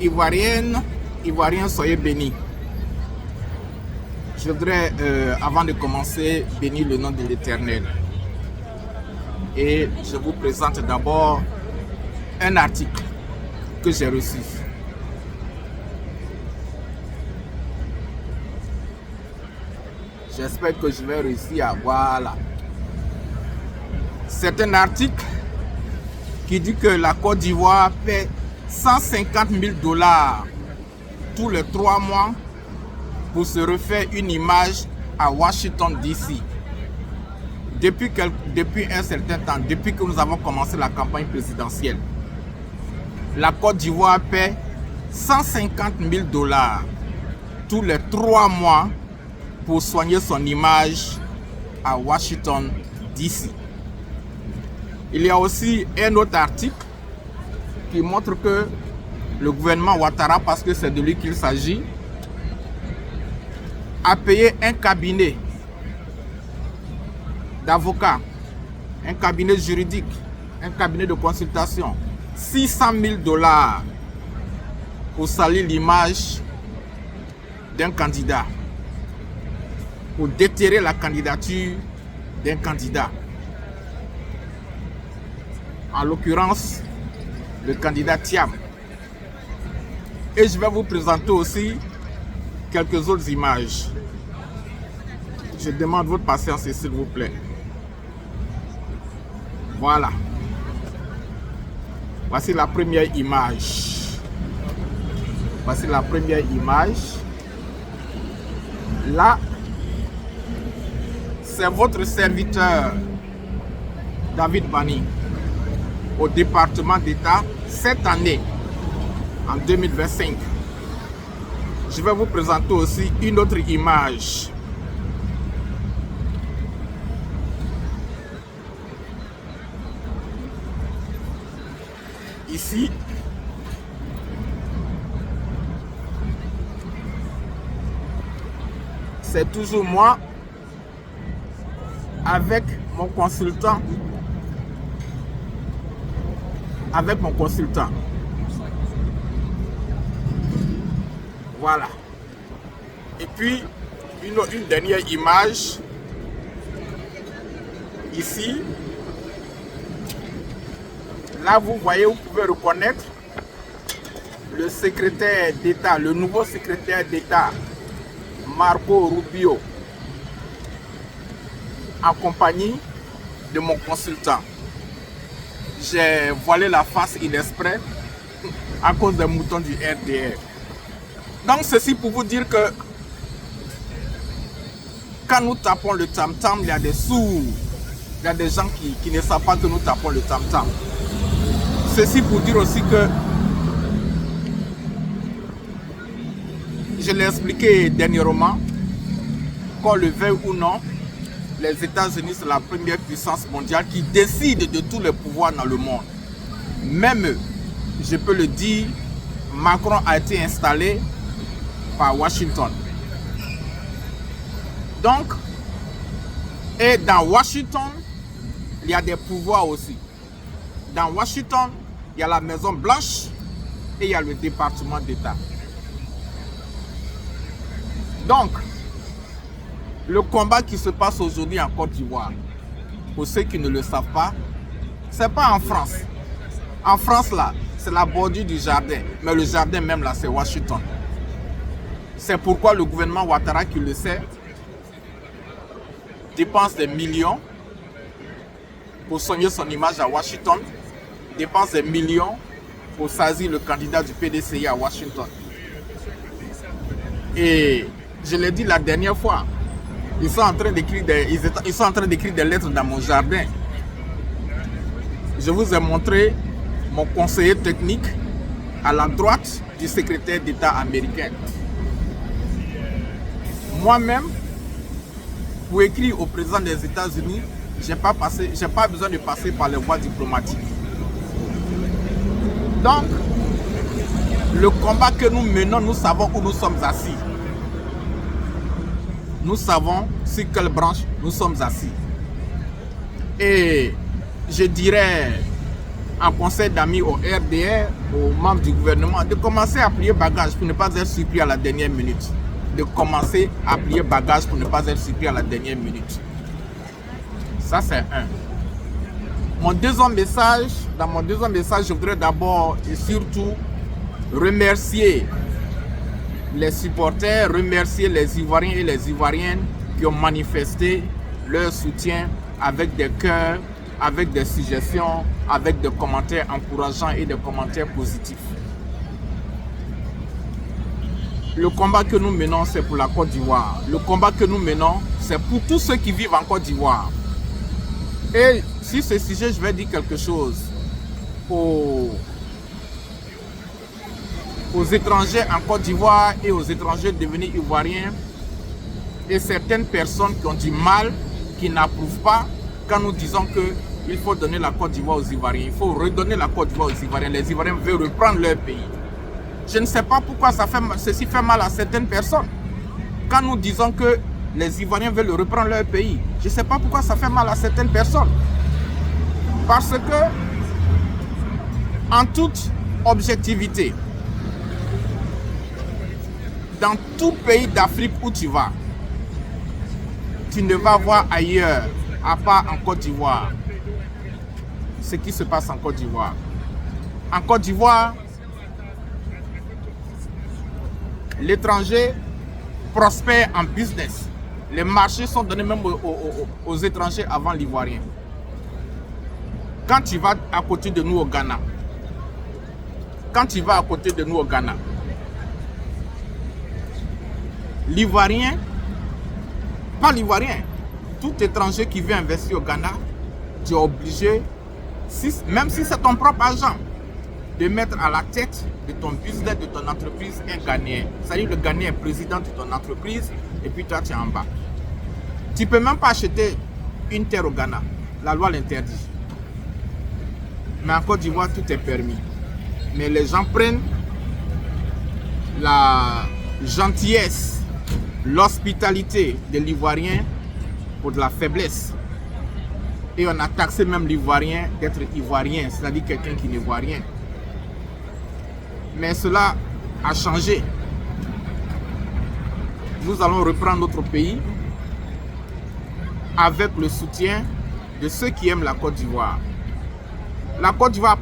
Ivoiriennes, Ivoiriens, soyez bénis. Je voudrais, avant de commencer, bénir le nom de l'Éternel. Et je vous présente d'abord un article que j'ai reçu. J'espère que je vais réussir à voir. C'est un article qui dit que la Côte d'Ivoire paie 150 000 $ tous les 3 mois pour se refaire une image à Washington DC. Depuis un certain temps, depuis que nous avons commencé la campagne présidentielle, la Côte d'Ivoire paie 150 000 $ tous les 3 mois pour soigner son image à Washington DC. Il y a aussi un autre article qui montre que le gouvernement Ouattara, parce que c'est de lui qu'il s'agit, a payé un cabinet d'avocats, un cabinet juridique, un cabinet de consultation, 600 000 $ pour salir l'image d'un candidat, pour déterrer la candidature d'un candidat. En l'occurrence, le candidat Thiam. Et je vais vous présenter aussi quelques autres images. Je demande votre patience, s'il vous plaît. Voilà. Voici la première image. Voici la première image. Là, c'est votre serviteur, David Bani, au département d'État cette année, en 2025. Je vais vous présenter aussi une autre image. Ici, c'est toujours moi avec mon consultant. Voilà. Et puis, une dernière image. Ici. Là, vous voyez, vous pouvez reconnaître le secrétaire d'État, le nouveau secrétaire d'État, Marco Rubio, en compagnie de mon consultant. J'ai voilé la face inexprès à cause des moutons du RDR. Donc ceci pour vous dire que quand nous tapons le tam-tam, il y a des sourds. Il y a des gens qui ne savent pas que nous tapons le tam-tam. Ceci pour dire aussi que, je l'ai expliqué dernièrement, qu'on le veuille ou non, les États-Unis sont la première puissance mondiale qui décide de tous les pouvoirs dans le monde. Même, je peux le dire, Macron a été installé par Washington. Donc, et dans Washington, il y a des pouvoirs aussi. Dans Washington, il y a la Maison Blanche et il y a le département d'État. Donc, le combat qui se passe aujourd'hui en Côte d'Ivoire, pour ceux qui ne le savent pas, ce n'est pas en France. En France, là, c'est la bordure du jardin. Mais le jardin même, là, c'est Washington. C'est pourquoi le gouvernement Ouattara, qui le sait, dépense des millions pour soigner son image à Washington, dépense des millions pour saisir le candidat du PDCI à Washington. Et je l'ai dit la dernière fois, ils sont en train d'écrire des lettres dans mon jardin. Je vous ai montré mon conseiller technique à la droite du secrétaire d'État américain. Moi-même, pour écrire au président des États-Unis, je n'ai pas besoin de passer par les voies diplomatiques. Donc, le combat que nous menons, nous savons où nous sommes assis. Nous savons sur quelle branche nous sommes assis. Et je dirais, en conseil d'amis au RDR, aux membres du gouvernement, de commencer à plier bagage pour ne pas être surpris à la dernière minute. De commencer à plier bagage pour ne pas être surpris à la dernière minute. Ça, c'est un. Mon deuxième message, dans mon deuxième message, je voudrais d'abord et surtout remercier les supporters, remercier les Ivoiriens et les Ivoiriennes qui ont manifesté leur soutien avec des cœurs, avec des suggestions, avec des commentaires encourageants et des commentaires positifs. Le combat que nous menons, c'est pour la Côte d'Ivoire. Le combat que nous menons, c'est pour tous ceux qui vivent en Côte d'Ivoire. Et sur ce sujet, je vais dire quelque chose aux étrangers en Côte d'Ivoire et aux étrangers devenus ivoiriens et certaines personnes qui ont du mal, qui n'approuvent pas quand nous disons qu'il faut donner la Côte d'Ivoire aux Ivoiriens. Il faut redonner la Côte d'Ivoire aux Ivoiriens. Les Ivoiriens veulent reprendre leur pays. Je ne sais pas pourquoi ceci fait mal à certaines personnes. Quand nous disons que les Ivoiriens veulent reprendre leur pays, je ne sais pas pourquoi ça fait mal à certaines personnes. Parce que, en toute objectivité, dans tout pays d'Afrique où tu vas, tu ne vas voir ailleurs, à part en Côte d'Ivoire, ce qui se passe en Côte d'Ivoire. En Côte d'Ivoire, l'étranger prospère en business. Les marchés sont donnés même aux étrangers avant l'Ivoirien. Quand tu vas à côté de nous au Ghana, l'Ivoirien, pas l'Ivoirien, tout étranger qui veut investir au Ghana, tu es obligé, même si c'est ton propre agent, de mettre à la tête de ton business, de ton entreprise, un Ghanéen. C'est-à-dire le Ghanéen est président de ton entreprise et puis toi tu es en bas. Tu ne peux même pas acheter une terre au Ghana. La loi l'interdit. Mais en Côte d'Ivoire, tout est permis. Mais les gens prennent la gentillesse, l'hospitalité de l'Ivoirien pour de la faiblesse. Et on a taxé même l'Ivoirien d'être Ivoirien, c'est-à-dire quelqu'un qui ne voit rien. Mais cela a changé. Nous allons reprendre notre pays avec le soutien de ceux qui aiment la Côte d'Ivoire. La Côte d'Ivoire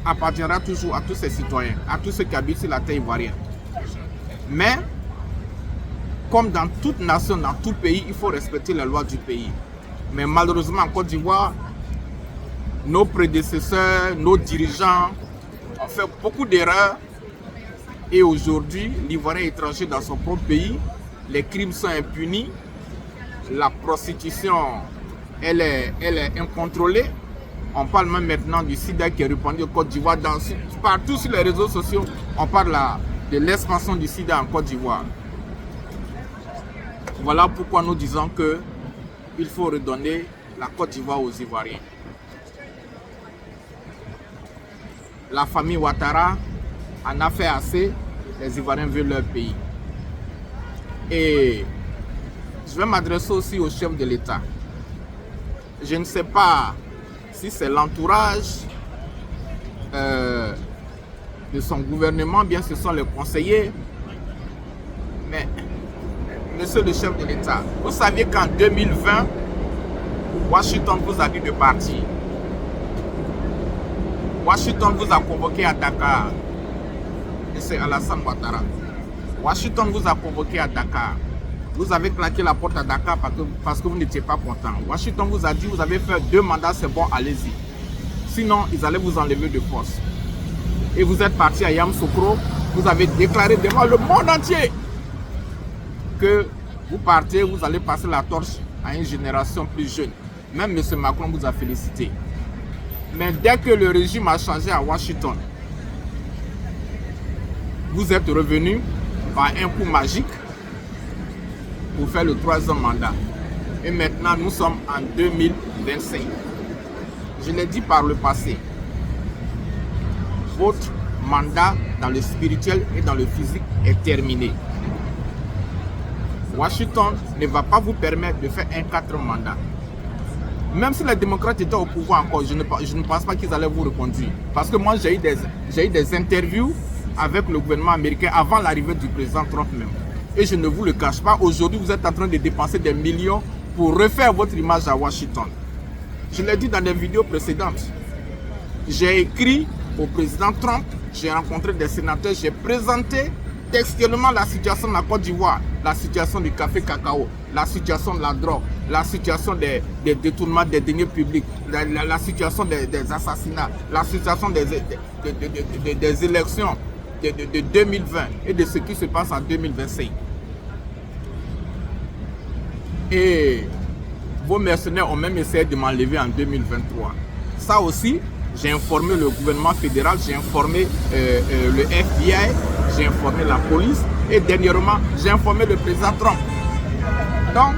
appartiendra toujours à tous ses citoyens, à tous ceux qui habitent sur la terre ivoirienne. Mais, comme dans toute nation, dans tout pays, il faut respecter les lois du pays. Mais malheureusement, en Côte d'Ivoire, nos prédécesseurs, nos dirigeants ont fait beaucoup d'erreurs. Et aujourd'hui, l'Ivoirien étranger dans son propre pays, les crimes sont impunis, la prostitution, elle est incontrôlée. On parle même maintenant du sida qui est répandu en Côte d'Ivoire. Partout sur les réseaux sociaux, on parle de l'expansion du sida en Côte d'Ivoire. Voilà pourquoi nous disons qu'il faut redonner la Côte d'Ivoire aux Ivoiriens. La famille Ouattara en a fait assez, les Ivoiriens veulent leur pays. Et je vais m'adresser aussi au chef de l'État. Je ne sais pas si c'est l'entourage de son gouvernement, bien ce sont les conseillers. Mais, monsieur le chef de l'État, vous saviez qu'en 2020, Washington vous a dit de partir. Washington vous a convoqué à Dakar. Et c'est Alassane Ouattara. Washington vous a convoqué à Dakar. Vous avez claqué la porte à Dakar parce que vous n'étiez pas content. Washington vous a dit, vous avez fait 2 mandats, c'est bon, allez-y. Sinon, ils allaient vous enlever de force. Et vous êtes parti à Yamoussoukro, vous avez déclaré devant le monde entier que vous partez, vous allez passer la torche à une génération plus jeune. Même M. Macron vous a félicité. Mais dès que le régime a changé à Washington, vous êtes revenu par un coup magique pour faire le 3e mandat. Et maintenant, nous sommes en 2025. Je l'ai dit par le passé. Votre mandat dans le spirituel et dans le physique est terminé. Washington ne va pas vous permettre de faire un 4e mandat. Même si les démocrates étaient au pouvoir encore, je ne pense pas qu'ils allaient vous reconduire. Parce que moi, j'ai eu des interviews avec le gouvernement américain avant l'arrivée du président Trump même. Et je ne vous le cache pas, aujourd'hui, vous êtes en train de dépenser des millions pour refaire votre image à Washington. Je l'ai dit dans des vidéos précédentes. J'ai écrit au président Trump, j'ai rencontré des sénateurs, j'ai présenté textuellement la situation de la Côte d'Ivoire, la situation du café cacao, la situation de la drogue, la situation des détournements des deniers publics, la situation des assassinats, la situation des élections de 2020 et de ce qui se passe en 2025. Et vos mercenaires ont même essayé de m'enlever en 2023. Ça aussi, j'ai informé le gouvernement fédéral, j'ai informé le FBI, j'ai informé la police et dernièrement, j'ai informé le président Trump. Donc,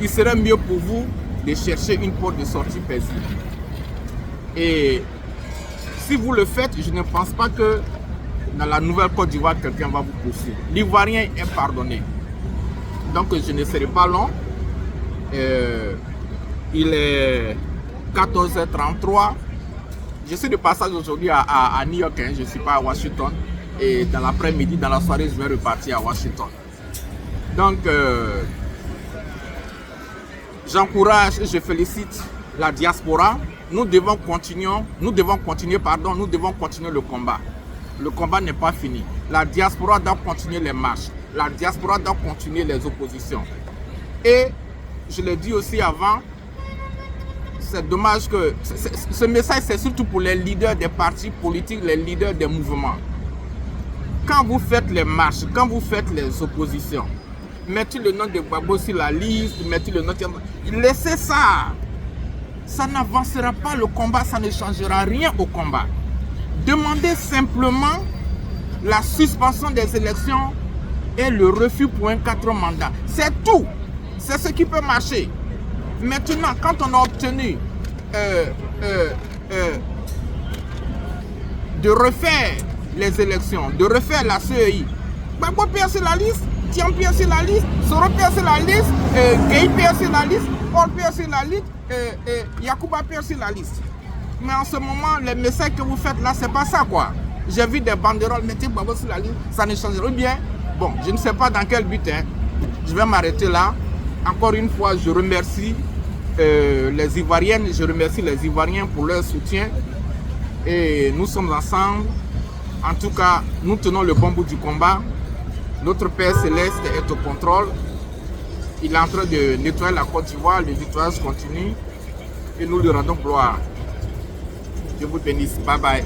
il serait mieux pour vous de chercher une porte de sortie paisible. Et si vous le faites, je ne pense pas que dans la nouvelle Côte d'Ivoire, quelqu'un va vous poursuivre. L'Ivoirien est pardonné. Donc, je ne serai pas long. Il est 14h33. Je suis de passage aujourd'hui à New York, hein. Je ne suis pas à Washington. Et dans l'après-midi, dans la soirée, je vais repartir à Washington. Donc, j'encourage et je félicite la diaspora. Nous devons continuer le combat. Le combat n'est pas fini. La diaspora doit continuer les marches. La diaspora doit continuer les oppositions. Et je l'ai dit aussi avant, c'est dommage que ce message, c'est surtout pour les leaders des partis politiques, les leaders des mouvements. Quand vous faites les marches, quand vous faites les oppositions, mettez le nom de Gbagbo sur la liste, mettez le nom de... Laissez ça. Ça n'avancera pas le combat, ça ne changera rien au combat. Demandez simplement la suspension des élections et le refus pour un 4e mandat. C'est tout. C'est ce qui peut marcher. Maintenant, quand on a obtenu de refaire les élections, de refaire la CEI, Gbagbo perd sur la liste, Tiam perd sur la liste, Soro perd sur la liste, Gueye perd sur la liste, Paul perd sur la liste, Yacouba perd sur la liste. Mais en ce moment, les messages que vous faites là, c'est pas ça quoi. J'ai vu des banderoles, mettez Gbagbo sur la liste, ça ne changera bien. Bon, je ne sais pas dans quel but, hein. Je vais m'arrêter là. Encore une fois, je remercie les Ivoiriennes, je remercie les Ivoiriens pour leur soutien. Et nous sommes ensemble. En tout cas, nous tenons le bon bout du combat. Notre Père Céleste est au contrôle. Il est en train de nettoyer la Côte d'Ivoire. Le nettoyage continue. Et nous lui rendons gloire. Je vous bénisse. Bye bye.